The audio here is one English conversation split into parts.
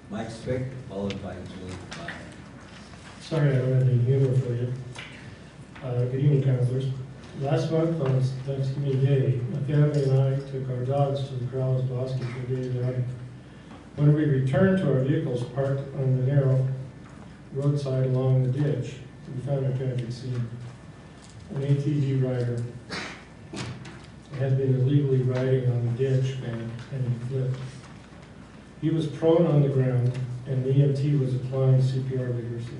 Mike Spick, followed by Julie Byer. Sorry, I don't have any humor for you. Good evening, councilors. Last month on Thanksgiving Day, my family and I took our dogs to the Corrales Bosque for a day of outing. When we returned to our vehicles parked on the narrow roadside along the ditch, we found a tragic scene. An ATV rider had been illegally riding on the ditch bank and he flipped. He was prone on the ground and the EMT was applying CPR vigorously.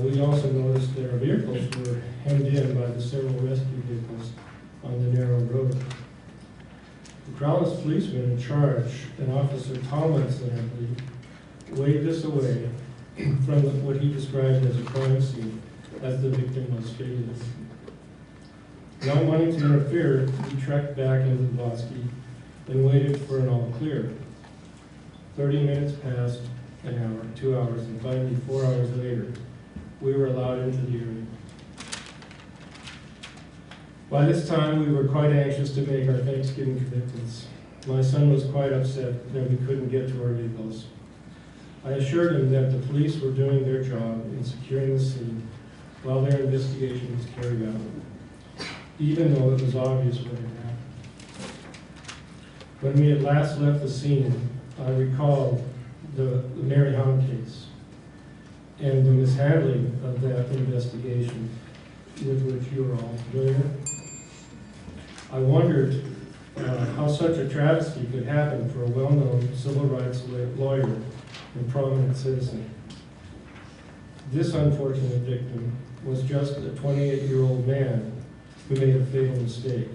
We also noticed that our vehicles were hemmed in by the several rescue vehicles on the narrow road. The Corrales policeman in charge, an Officer Tomlinson, I believe, waved us away from what he described as a crime scene as the victim was fatally. Not wanting to interfere, we trekked back into the bosque and waited for an all clear. 30 minutes passed, an hour, 2 hours, and finally 4 hours later, we were allowed into the area. By this time, we were quite anxious to make our Thanksgiving commitments. My son was quite upset that we couldn't get to our vehicles. I assured him that the police were doing their job in securing the scene while their investigation was carried out, even though it was obvious what had happened. When we at last left the scene, I recalled the Mary Hahn case and the mishandling of that investigation with which you are all familiar. I wondered how such a travesty could happen for a well-known civil rights lawyer and prominent citizen. This unfortunate victim was just a 28-year-old man who made a fatal mistake.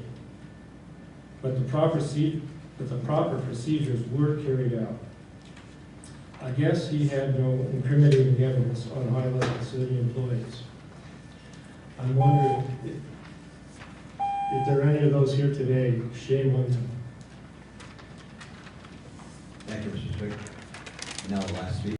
But the proper procedures were carried out. I guess he had no incriminating evidence on high-level city employees. I wonder if there are any of those here today, shame on them. Thank you, Mr. Spick. Now, the last speaker.